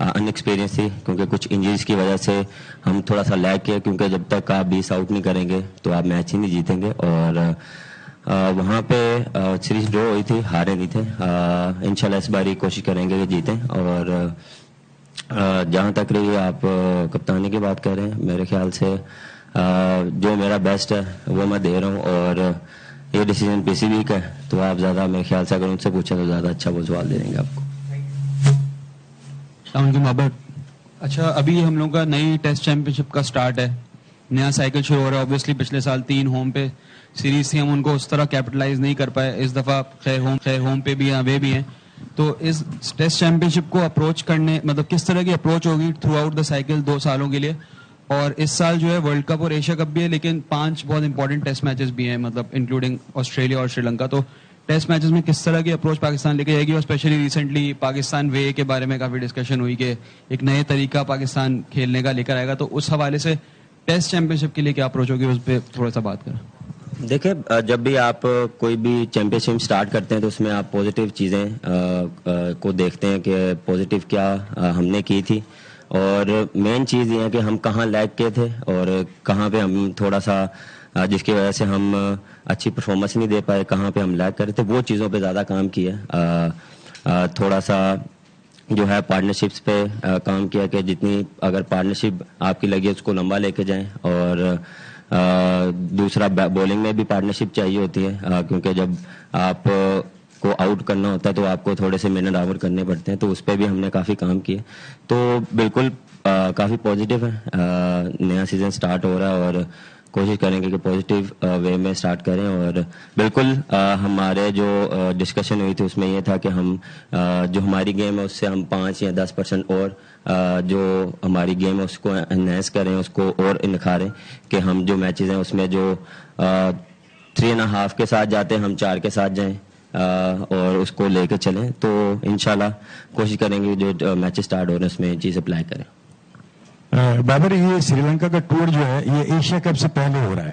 ان experience تھی, کیونکہ کچھ انجریز کی وجہ سے ہم تھوڑا سا لیگ کیے, کیونکہ جب تک آپ 20 آؤٹ نہیں کریں گے تو آپ میچ ہی نہیں جیتیں گے. اور وہاں پہ سیریز ڈرا ہوئی تھی, ہارے نہیں تھے. انشاءاللہ اس باری کوشش کریں گے کہ جیتیں. اور جہاں تک رہی آپ کپتانی کی بات کر رہے ہیں, میرے خیال سے جو میرا بیسٹ ہے وہ میں دے رہا ہوں, اور یہ ڈیسیجن پی سی بی کا ہے, تو آپ زیادہ میرے خیال سے اگر ان سے پوچھیں تو زیادہ اچھا وہ سوال دے دیں گے آپ کو. السلام علیکم بابر. اچھا, ابھی ہم لوگوں کا نئی ٹیسٹ چیمپئن شپ کا سٹارٹ ہے, نیا سائیکل شروع ہو رہا ہے. اوبیسلی پچھلے سال 3 ہوم پہ سیریز تھی, ہم ان کو اس طرح کیپٹلائز نہیں کر پائے. اس دفعہ خیر ہوم پہ بھی ہیں, اوے بھی ہیں. تو اس ٹیسٹ چیمپئن شپ کو اپروچ کرنے, مطلب کس طرح کی اپروچ ہوگی تھرو آؤٹ دا سائیکل 2 سالوں کے لیے؟ اور اس سال جو ہے ورلڈ کپ اور ایشیا کپ بھی ہے, لیکن 5 بہت امپورٹنٹ ٹیسٹ میچز بھی ہیں, مطلب انکلوڈنگ آسٹریلیا اور سری لنکا. تو ٹیسٹ میچز میں کس طرح کی اپروچ پاکستان لے کے جائے گی؟ اور اسپیشلی ریسنٹلی پاکستان وے کے بارے میں کافی ڈسکشن ہوئی کہ ایک نئے طریقہ پاکستان کھیلنے کا لے کر آئے گا. تو اس حوالے سے ٹیسٹ چیمپئن شپ کے لیے کیا اپروچ ہوگی, اس پہ تھوڑا سا بات کریں. دیکھیں, جب بھی آپ کوئی بھی چیمپئن شپ اسٹارٹ کرتے ہیں تو اس میں آپ پازیٹیو چیزیں کو دیکھتے ہیں کہ پازیٹیو کیا ہم نے کی تھی, اور مین چیز یہ ہے کہ ہم کہاں لیگ کے تھے اور کہاں پہ ہم تھوڑا سا جس کی وجہ سے ہم اچھی پرفارمنس نہیں دے پائے, کہاں پہ ہم لیگ کر رہے تھے, وہ چیزوں پہ زیادہ کام کیا. تھوڑا سا جو ہے پارٹنرشپس پہ کام کیا کہ جتنی اگر پارٹنرشپ آپ کی لگی اس کو لمبا لے کے جائیں. اور دوسرا بولنگ میں بھی پارٹنرشپ چاہیے ہوتی ہے, کیونکہ جب آپ کو آؤٹ کرنا ہوتا ہے تو آپ کو تھوڑے سے منٹ آور کرنے پڑتے ہیں, تو اس پہ بھی ہم نے کافی کام کیے. تو بالکل کافی پازیٹیو ہے, نیا سیزن سٹارٹ ہو رہا ہے اور کوشش کریں گے کہ پازیٹیو وے میں سٹارٹ کریں. اور بالکل ہمارے جو ڈسکشن ہوئی تھی اس میں یہ تھا کہ ہم جو ہماری گیم ہے اس سے ہم 5 یا 10% اور جو ہماری گیم ہے اس کو انہینس کریں, اس کو اور نکھاریں, کہ ہم جو میچز ہیں اس میں جو 3.5 کے ساتھ جاتے ہیں ہم 4 کے ساتھ جائیں اور اس کو لے کے چلیں. تو انشاءاللہ کوشش کریں گے جو میچز سٹارٹ ہو رہے ہیں اس میں یہ چیز اپلائی کریں. بابر, یہ سری لنکا کا ٹور جو ہے یہ ایشیا کپ سے پہلے ہو رہا ہے,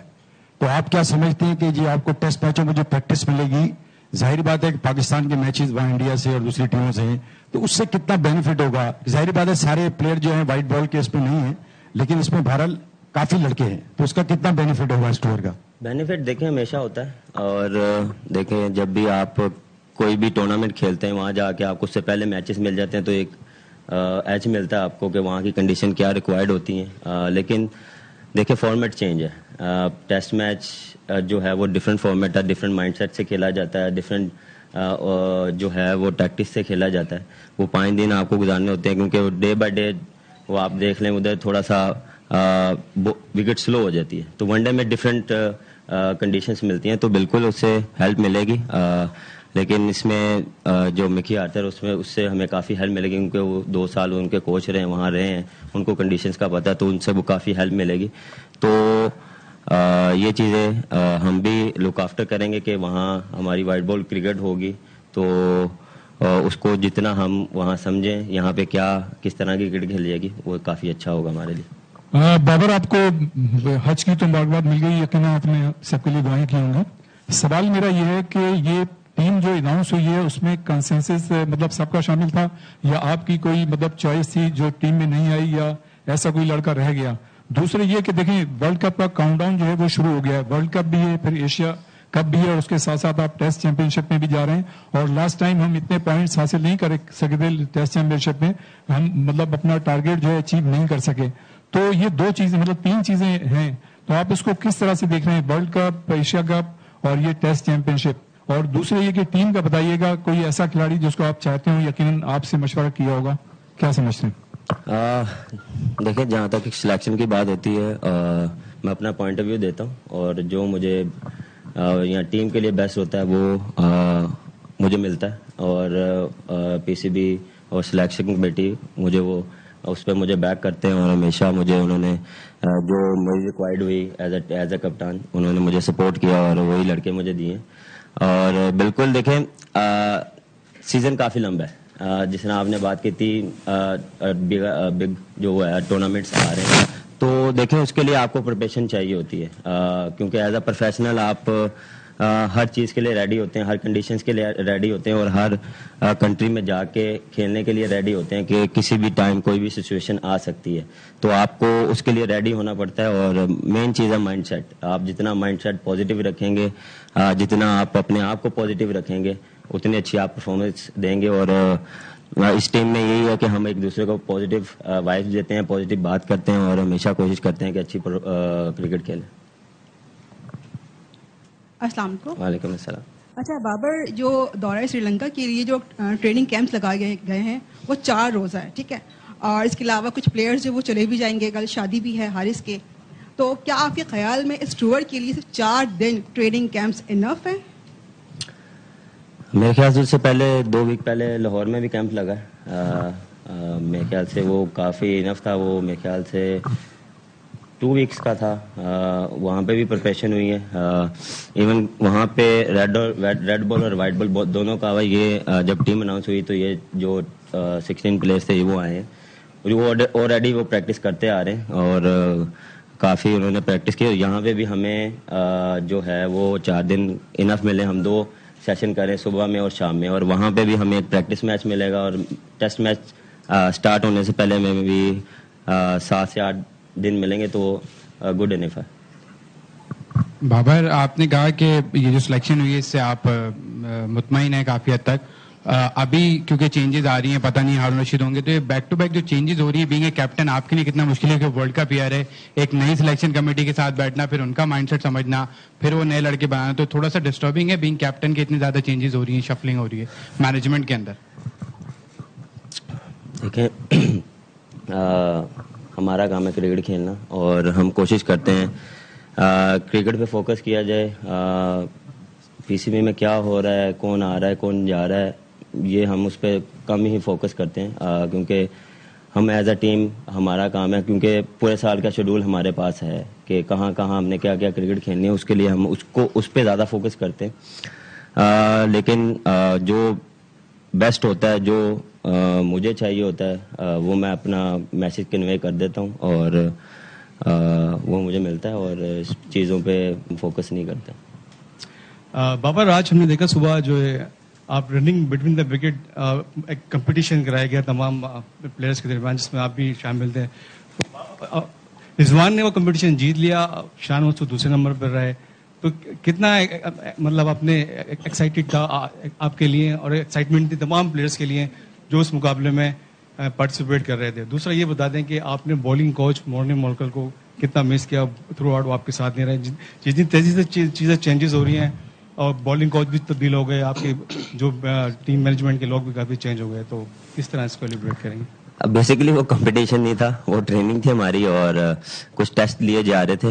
تو آپ کیا سمجھتے ہیں کہ جی آپ کو ٹیسٹ میچوں میں جو پریکٹس ملے گی, ظاہر بات ہے کہ پاکستان کے میچز وہاں انڈیا سے اور دوسری ٹیموں سے ہیں, تو اس سے کتنا بینیفٹ ہوگا؟ ظاہر بات ہے سارے پلیئر جو ہیں وائٹ بال کے اس میں نہیں ہیں, لیکن اس میں بہرحال کافی لڑکے ہیں, تو اس کا کتنا بینیفٹ ہوگا اس ٹور کا؟ بینیفٹ دیکھیں ہمیشہ ہوتا ہے, اور دیکھیں جب بھی آپ کوئی بھی ٹورنامنٹ کھیلتے ہیں وہاں جا کے آپ کو اس سے پہلے میچز مل جاتے ہیں, تو ایک ایج ملتا ہے آپ کو کہ وہاں کی کنڈیشن کیا ریکوائرڈ ہوتی ہیں. لیکن دیکھیں فارمیٹ چینج ہے, ٹیسٹ میچ جو ہے وہ ڈفرینٹ فارمیٹ ہے, ڈفرینٹ مائنڈ سیٹ سے کھیلا جاتا ہے, ڈفرینٹ جو ہے وہ ٹیکٹکس سے کھیلا جاتا ہے. وہ 5 دن آپ کو گزارنے ہوتے ہیں, کیونکہ ڈے بائی ڈے وہ آپ دیکھ لیں ادھر تھوڑا سا وکٹ سلو ہو جاتی ہے, تو ون ڈے میں ڈفرینٹ کنڈیشنز ملتی ہیں, تو بالکل اس سے ہیلپ ملے گی. لیکن اس میں جو مکی آرتر اس سے ہمیں کافی ہیلپ ملے گی, کیونکہ وہ 2 سال ان کے کوچ رہے ہیں, وہاں رہے ہیں, ان کو کنڈیشنز کا پتہ ہے, تو ان سے وہ کافی ہیلپ ملے گی. تو یہ چیزیں ہم بھی لک آفٹر کریں گے کہ وہاں ہماری وائٹ بال کرکٹ ہوگی, تو اس کو جتنا ہم وہاں سمجھیں یہاں پہ کس طرح کی کرکٹ کھیلی جائے گی وہ کافی اچھا ہوگا ہمارے لیے. بابر, آپ کو حج کی تو مبارکباد مل گئی, یقیناً آپ نے سب کے لیے دعائیں کی ہوں گی. سوال میرا یہ ہے کہ یہ ٹیم جو اناؤنس ہوئی ہے اس میں کنسنسس مطلب سب کا شامل تھا, یا آپ کی کوئی مطلب چوائس تھی جو ٹیم میں نہیں آئی, یا ایسا کوئی لڑکا رہ گیا؟ دوسرے یہ کہ دیکھیں ورلڈ کپ کا کاؤنٹ ڈاؤن جو ہے وہ شروع ہو گیا ہے, ورلڈ کپ بھی ہے, پھر ایشیا کپ بھی ہے, اور اس کے ساتھ ساتھ آپ ٹیسٹ چیمپئن شپ میں بھی جا رہے ہیں, اور لاسٹ ٹائم ہم اتنے پوائنٹس حاصل نہیں کر سکے تھے ٹیسٹ چیمپئن شپ میں, ہم مطلب اپنا ٹارگیٹ جو ہے اچیو نہیں کر سکے. تو یہ 2 چیزیں مطلب 3 چیزیں ہیں, تو آپ اس کو کس طرح سے دیکھ رہے ہیں, ورلڈ کپ, ایشیا کپ اور یہ ٹیسٹ چیمپئن شپ؟ اور دوسرے یہ کہ ٹیم کا بتائیے گا, کوئی ایسا کھلاڑی جس کو آپ چاہتے ہو, یقیناً آپ سے مشورہ کیا ہوگا, کیا سمجھتے ہیں؟ دیکھیں جہاں تک سلیکشن کی بات ہوتی ہے میں اپنا پوائنٹ آف ویو دیتا ہوں, اور جو مجھے یہاں ٹیم کے لیے بیسٹ ہوتا ہے وہ مجھے ملتا ہے, اور پی سی بی اور سلیکشن کمیٹی مجھے وہ اس پہ مجھے بیک کرتے ہیں, اور ہمیشہ مجھے انہوں نے جو میری ریکوائرڈ ہوئی ایز اے کپتان انہوں نے مجھے سپورٹ کیا, اور وہی لڑکے مجھے دیے. اور بالکل دیکھیں سیزن کافی لمبا ہے, جس طرح آپ نے بات کی تھی بگ جو ہے ٹورنامنٹس آ رہے ہیں, تو دیکھیں اس کے لیے آپ کو پریپریشن چاہیے ہوتی ہے, کیونکہ ایز اے پروفیشنل آپ ہر چیز کے لیے ریڈی ہوتے ہیں, ہر کنڈیشنز کے لیے ریڈی ہوتے ہیں, اور ہر کنٹری میں جا کے کھیلنے کے لیے ریڈی ہوتے ہیں کہ کسی بھی ٹائم کوئی بھی سچویشن آ سکتی ہے. تو آپ کو اس کے لیے ریڈی ہونا پڑتا ہے, اور مین چیز ہے مائنڈ سیٹ. آپ جتنا مائنڈ سیٹ پازیٹیو رکھیں گے, جتنا آپ اپنے آپ کو پازیٹیو رکھیں گے, اتنی اچھی آپ پرفارمنس دیں گے. اور اس ٹیم میں یہی ہے کہ ہم ایک دوسرے کو پازیٹیو وائبس دیتے ہیں, پازیٹیو بات کرتے ہیں, اور ہمیشہ کوشش کرتے ہیں کہ اچھی کرکٹ کھیلیں. السلام علیکم. وعلیکم السلام. اچھا بابر, جو دورہ سری لنکا کے لیے جو ٹریننگ کیمپس لگائے گئے ہیں وہ 4 روزہ ہے, ٹھیک ہے, اور اس کے علاوہ کچھ پلیئرز جو وہ چلے بھی جائیں گے, کل شادی بھی ہے حارث کے. تو کیا آپ کے خیال میں اس ٹور کے لیے صرف 4 دن ٹریننگ کیمپس انف ہیں؟ میرے خیال سے اس سے پہلے 2 ویک پہلے لاہور میں بھی کیمپ لگا ہے, میرے خیال سے وہ کافی انف تھا. وہ میرے خیال سے 2 ویکس کا تھا. وہاں پہ بھی پریپریشن ہوئی ہے. ایون وہاں پہ ریڈ بال اور وائٹ بال دونوں کا ہوا. یہ جب ٹیم اناؤنس ہوئی تو یہ جو 16 پلیئرس تھے وہ آئے ہیں, وہ آلریڈی وہ پریکٹس کرتے آ رہے ہیں, اور کافی انہوں نے پریکٹس کی. یہاں پہ بھی ہمیں جو ہے وہ 4 دن انف ملے. ہم 2 سیشن کریں صبح میں اور شام میں, اور وہاں پہ بھی ہمیں ایک پریکٹس میچ ملے گا, اور ٹیسٹ میچ سٹارٹ ہونے سے پہلے میں بھی 7 سے 8 دن ملیں گے. تو گڈ انف ہے. بابر, آپ نے کہا کہ یہ جو سلیکشن ہوئی ہے اس سے آپ مطمئن ہیں کافی حد تک. ابھی کیونکہ چینجز آ رہی ہیں, پتہ نہیں ہارون رشید ہوں گے, تو یہ بیک ٹو بیک جو چینجز ہو رہی ہیں, بینگ اے کیپٹن آپ کے لیے کتنا مشکل ہے کہ ورلڈ کا پلیئر ہے, ایک نئی سلیکشن کمیٹی کے ساتھ بیٹھنا, پھر ان کا مائنڈ سیٹ سمجھنا, پھر وہ نئے لڑکے بنانا, تو تھوڑا سا ڈسٹربنگ ہے بینگ کیپٹن کے اتنی زیادہ چینجز ہو رہی ہیں, شفلنگ ہو رہی ہے مینجمنٹ کے اندر. دیکھیں, ہمارا کام ہے کرکٹ کھیلنا, اور ہم کوشش کرتے ہیں کرکٹ پہ فوکس کیا جائے. پی سی بی میں کیا ہو رہا ہے, کون آ رہا ہے, کون جا رہا ہے, یہ ہم اس پہ کم ہی فوکس کرتے ہیں, کیونکہ ہم ایز اے ٹیم ہمارا کام ہے, کیونکہ پورے سال کا شیڈول ہمارے پاس ہے کہ کہاں کہاں ہم نے کیا کیا کرکٹ کھیلنی ہے, اس کے لیے ہم اس پہ زیادہ فوکس کرتے ہیں. لیکن جو بیسٹ ہوتا ہے, جو مجھے چاہیے ہوتا ہے, وہ میں اپنا میسج کنوے کر دیتا ہوں, اور وہ مجھے ملتا ہے, اور اس چیزوں پہ فوکس نہیں کرتے. بابر, آج ہم نے دیکھا صبح جو ہے آپ رننگ بٹوین دا وکٹ ایک کمپٹیشن کرایا گیا تمام پلیئرس کے درمیان, جس میں آپ بھی شامل تھے. رضوان نے وہ کمپٹیشن جیت لیا, شان وہ دوسرے نمبر پر رہے, تو کتنا مطلب اپنے ایکسائٹیڈ تھا آپ کے لیے, اور ایکسائٹمنٹ تھی تمام پلیئرس کے لیے جو اس مقابلے میں پارٹیسپیٹ کر رہے تھے. دوسرا یہ بتا دیں کہ آپ نے بولنگ کوچ مورنی مولکر کو کتنا مس کیا تھرو آؤٹ, وہ آپ کے ساتھ نہیں رہے. جتنی تیزی سے چیزیں چینجز ہو رہی ہیں, اور بالنگ کوچ بھی تبدیل ہو گئے, آپ کے جو ٹیم مینجمنٹ کے لوگ بھی کافی چینج ہو گئے, تو کس طرح اس کو ایلیبریٹ کریں گے؟ بیسیکلی وہ کمپٹیشن نہیں تھا, وہ ٹریننگ تھی ہماری, اور کچھ ٹیسٹ لیے جا رہے تھے.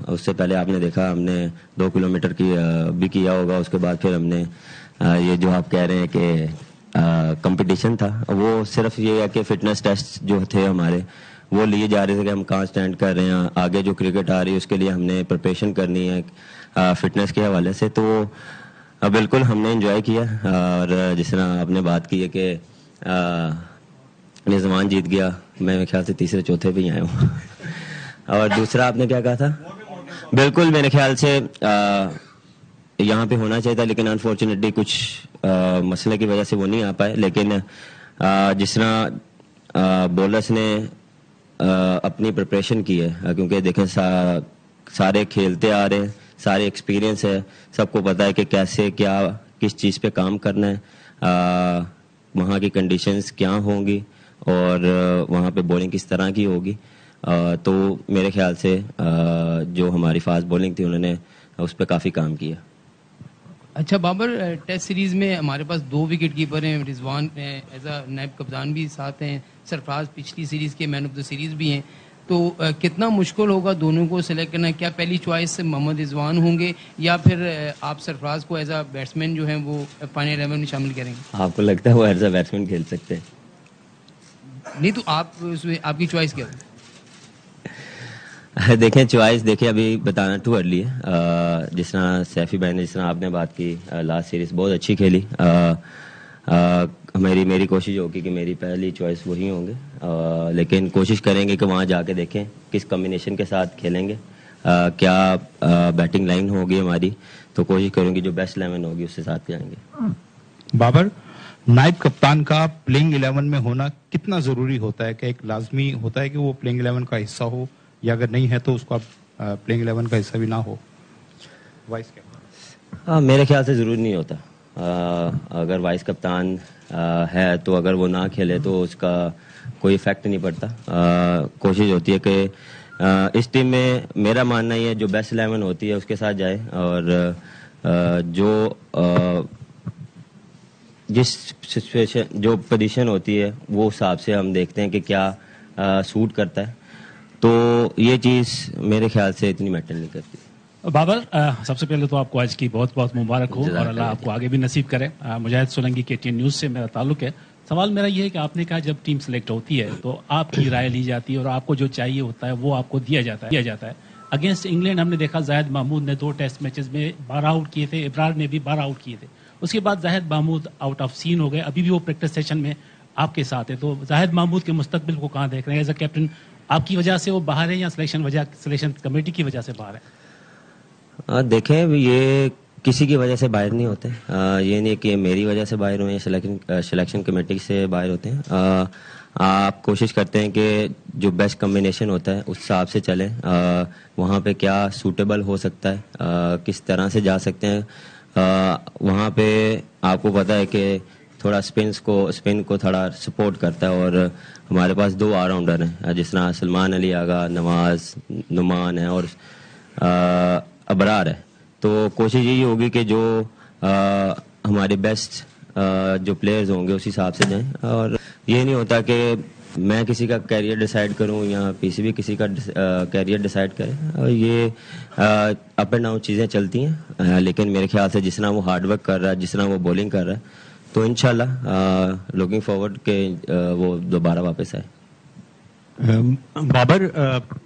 اس سے پہلے آپ نے دیکھا ہم نے 2 کلومیٹر کی بھی کیا ہوگا, اس کے بعد پھر ہم نے یہ جو آپ کہہ رہے ہیں کہ کمپٹیشن تھا, وہ صرف یہ ہے کہ فٹنس ٹیسٹ جو تھے ہمارے وہ لیے جا رہے تھے کہ ہم کہاں اسٹینڈ کر رہے ہیں, آگے جو کرکٹ آ رہی ہے اس کے لیے ہم نے پریپریشن کرنی ہے فٹنس کے حوالے سے. تو بالکل ہم نے انجوائے کیا, اور جس طرح آپ نے بات کی ہے کہ نظمان جیت گیا, میں میرے خیال سے تیسرے چوتھے پہ ہی آیا ہوں. اور دوسرا آپ نے کیا کہا تھا؟ بالکل میرے خیال سے یہاں پہ ہونا چاہیے تھا, لیکن انفارچونیٹلی کچھ مسئلے کی وجہ سے وہ نہیں آ پائے. لیکن جس طرح بولرس نے اپنی پریپریشن کی ہے, کیونکہ دیکھیں سارے کھیلتے آ رہے ہیں, سارے ایکسپیرینس ہے, سب کو پتا ہے کہ کیسے کیا کس چیز پہ کام کرنا ہے, وہاں کی کنڈیشنز کیا ہوں گی, اور وہاں پہ بولنگ کس طرح کی ہوگی. تو میرے خیال سے جو ہماری فاسٹ بولنگ تھی انہوں نے اس پہ کافی کام کیا. اچھا بابر, ٹیسٹ سیریز میں ہمارے پاس 2 وکٹ کیپر ہیں, رضوان ایز اے نائب کپتان بھی ساتھ ہیں, سرفراز پچھلی سیریز کے مین آف دا سیریز بھی ہیں, تو کتنا مشکل ہوگا دونوں کو سلیکٹ کرنا؟ کیا پہلی چوائس محمد رضوان ہوں گے, یا پھر آپ سرفراز کو ایز اے بیٹسمین جو ہیں وہ فائنل 11 میں شامل کریں گے؟ آپ کو لگتا ہے وہ ایز اے بیٹسمین کھیل سکتے ہیں؟ نہیں تو آپ کی چوائس کیا ہے؟ دیکھیں چوائس دیکھیں ابھی بتانا ٹو ارلی ہے. جس طرح سیفی بھائی نے جس طرح آپ نے بات کی, لاسٹ سیریز بہت اچھی کھیلی. میری کوشش ہوگی کہ میری پہلی چوائس وہی ہوں گے, لیکن کوشش کریں گے کہ وہاں جا کے دیکھیں کس کمبینیشن کے ساتھ کھیلیں گے, کیا بیٹنگ لائن ہوگی ہماری, تو تو کوشش کروں گی جو بیسٹ 11 ہوگی اس کے ساتھ جائیں گے. بابر, نائب کپتان کا پلینگ 11 میں ہونا کتنا ضروری ہوتا ہے؟ کہ ایک لازمی ہوتا ہے کہ وہ پلینگ 11 کا حصہ ہو, یا اگر نہیں ہے تو اس کو پلینگ 11 کا حصہ بھی نہ ہو؟ وائس کپتان میرے خیال سے ضروری نہیں ہوتا. اگر وائس کپتان ہے تو اگر وہ نہ کھیلے تو اس کا کوئی افیکٹ نہیں پڑتا. کوشش ہوتی ہے کہ اس ٹیم میں میرا ماننا یہ ہے جو بیسٹ 11 ہوتی ہے اس کے ساتھ جائے, اور جو جس سچویشن جو پوزیشن ہوتی ہے وہ حساب سے ہم دیکھتے ہیں کہ کیا سوٹ کرتا ہے, تو یہ چیز میرے خیال سے اتنی میٹر نہیں کرتی. بابر, سب سے پہلے تو آپ کو آج کی بہت بہت مبارک ہو اور اللہ آپ کو آگے بھی نصیب کرے. مجاہد سولنگی کے TN نیوز سے میرا تعلق ہے. سوال میرا یہ ہے کہ آپ نے کہا جب ٹیم سلیکٹ ہوتی ہے تو آپ کی رائے لی جاتی ہے اور آپ کو جو چاہیے ہوتا ہے وہ آپ کو دیا جاتا ہے. اگینسٹ انگلینڈ ہم نے دیکھا زاہد محمود نے 2 ٹیسٹ میچز میں 12 آؤٹ کیے تھے, ابرار نے بھی 12 آؤٹ کیے تھے. اس کے بعد زاہد محمود آؤٹ آف سین ہو گئے. ابھی بھی وہ پریکٹس سیشن میں آپ کے ساتھ ہے, تو زاہد محمود کے مستقبل کو کہاں دیکھ رہے ہیں ایز اے کیپٹن؟ آپ کی وجہ سے وہ باہر ہے یا سلیکشن کمیٹی کی وجہ سے باہر ہے؟ دیکھیں, یہ کسی کی وجہ سے باہر نہیں ہوتے. یہ نہیں کہ میری وجہ سے باہر ہوئے ہیں, سلیکشن کمیٹی سے باہر ہوتے ہیں. آپ کوشش کرتے ہیں کہ جو بیسٹ کمبینیشن ہوتا ہے اس حساب سے چلیں. وہاں پہ کیا سوٹیبل ہو سکتا ہے, کس طرح سے جا سکتے ہیں. وہاں پہ آپ کو پتا ہے کہ تھوڑا اسپن کو تھوڑا سپورٹ کرتا ہے, اور ہمارے پاس 2 آل راؤنڈر ہیں جس طرح سلمان علی آغا, نواز, نعمان ہے اور ابرار ہے. تو کوشش یہی ہوگی کہ جو ہمارے بیسٹ جو پلیئرز ہوں گے اس حساب سے جائیں, اور یہ نہیں ہوتا کہ میں کسی کا کیریئر ڈیسائیڈ کروں یا PCB کسی کا کیریئر ڈیسائیڈ کرے. اور یہ اپ اینڈ ڈاؤن چیزیں چلتی ہیں, لیکن میرے خیال سے جس طرح وہ ہارڈ ورک کر رہا ہے, جس طرح وہ بولنگ کر رہا ہے, تو انشاءاللہ لوکنگ فارورڈ کہ وہ دوبارہ واپس آئے. بابر,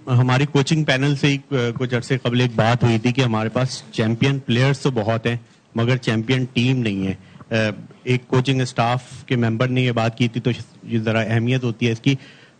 ہماری کوچنگ پینل سے کچھ عرصے قبل ایک بات ہوئی تھی کہ ہمارے پاس چیمپئن پلیئرز تو بہت ہیں مگر چیمپئن ٹیم نہیں ہے. ایک کوچنگ اسٹاف کے ممبر نے یہ بات کی تھی, تو یہ ذرا اہمیت ہوتی ہے اس کی.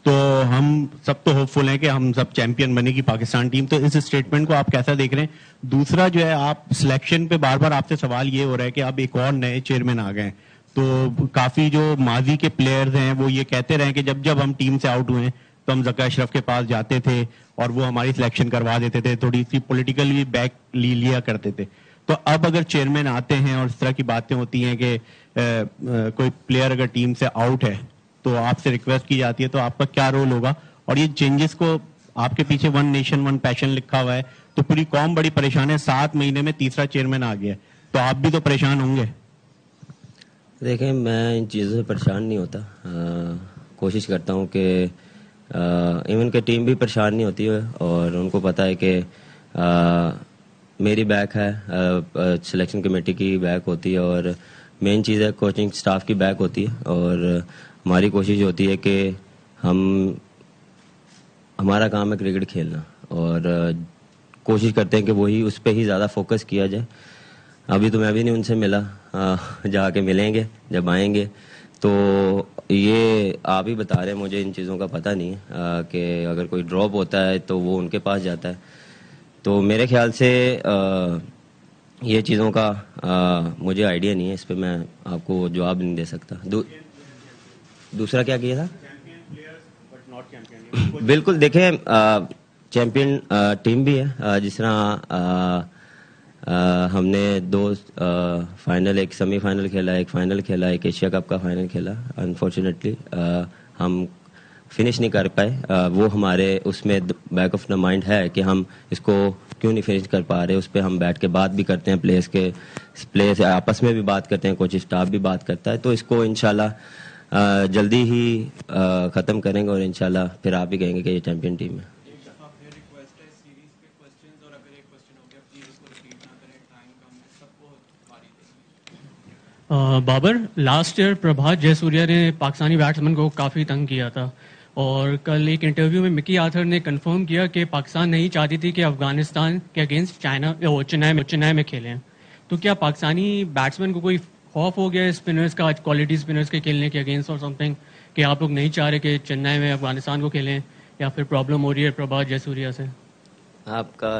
تو ہم سب تو ہوپ فل ہیں کہ ہم سب چیمپئن بنے گی پاکستان ٹیم, تو اس اسٹیٹمنٹ کو آپ کیسا دیکھ رہے ہیں؟ دوسرا جو ہے, آپ سلیکشن پہ بار بار آپ سے سوال یہ ہو رہا ہے کہ اب ایک اور نئے چیئرمین آ گئے ہیں, تو کافی جو ماضی کے پلیئرز ہیں وہ یہ کہتے رہے کہ جب ہم ٹیم سے آؤٹ ہوئے تو ہم ذکا اشرف کے پاس جاتے تھے اور وہ ہماری سلیکشن کروا دیتے تھے, تھوڑی سی پولیٹیکلی بیک لیا کرتے تھے. تو اب اگر چیئرمین آتے ہیں اور اس طرح کی باتیں ہوتی ہیں کہ کوئی پلیئر اگر ٹیم سے آؤٹ ہے تو آپ سے ریکویسٹ کی جاتی ہے, تو آپ کا کیا رول ہوگا؟ اور یہ چینجز کو آپ کے پیچھے 1 نیشن 1 پیشن لکھا ہوا ہے, تو پوری قوم بڑی پریشان ہے. 7 مہینے میں تیسرا چیئرمین آ گیا, تو آپ بھی تو پریشان ہوں گے. دیکھیں, میں ان چیزوں سے پریشان نہیں ہوتا. کوشش کرتا ہوں کہ ایون کہ ٹیم بھی پریشان نہیں ہوتی ہے, اور ان کو پتہ ہے کہ میری بیک ہے, سلیکشن کمیٹی کی بیک ہوتی ہے, اور مین چیز ہے کوچنگ سٹاف کی بیک ہوتی ہے. اور ہماری کوشش ہوتی ہے کہ ہمارا کام ہے کرکٹ کھیلنا, اور کوشش کرتے ہیں کہ وہی اس پہ ہی زیادہ فوکس کیا جائے. ابھی تو میں بھی نہیں ان سے ملا, جا کے ملیں گے جب آئیں گے. تو یہ آپ ہی بتا رہے ہیں, مجھے ان چیزوں کا پتہ نہیں ہے کہ اگر کوئی ڈراپ ہوتا ہے تو وہ ان کے پاس جاتا ہے. تو میرے خیال سے یہ چیزوں کا مجھے آئیڈیا نہیں ہے, اس پہ میں آپ کو جواب نہیں دے سکتا. دوسرا کیا کیا تھا؟ بالکل, دیکھیں چیمپئن ٹیم بھی ہے, جس طرح ہم نے 2 فائنل, ایک سیمی فائنل کھیلا, ایک فائنل کھیلا, ایک ایشیا کپ کا فائنل کھیلا. انفارچونیٹلی ہم فنش نہیں کر پائے. وہ ہمارے اس میں بیک آف دا مائنڈ ہے کہ ہم اس کو کیوں نہیں فنش کر پا رہے. اس پہ ہم بیٹھ کے بات بھی کرتے ہیں, پلیئرز آپس میں بھی بات کرتے ہیں, کوچنگ اسٹاف بھی بات کرتا ہے. تو اس کو انشاءاللہ جلدی ہی ختم کریں گے, اور انشاءاللہ پھر آپ ہی کہیں گے کہ یہ چیمپئن ٹیم ہے. بابر, لاسٹ ایئر پربھات جے سوریا نے پاکستانی بیٹسمین کو کافی تنگ کیا تھا, اور کل ایک انٹرویو میں مکی آتھر نے کنفرم کیا کہ پاکستان نہیں چاہتی تھی کہ افغانستان کے اگینسٹ چنئی میں کھیلیں. تو کیا پاکستانی بیٹسمین کو کوئی خوف ہو گیا اسپنرز کا, کوالٹی اسپنرز کے کھیلنے کے اگینسٹ اور سم تھنگ, کہ آپ لوگ نہیں چاہ رہے کہ چنئی میں افغانستان کو کھیلیں, یا پھر پرابلم ہو رہی ہے پربھات جے سوریا سے؟ آپ کا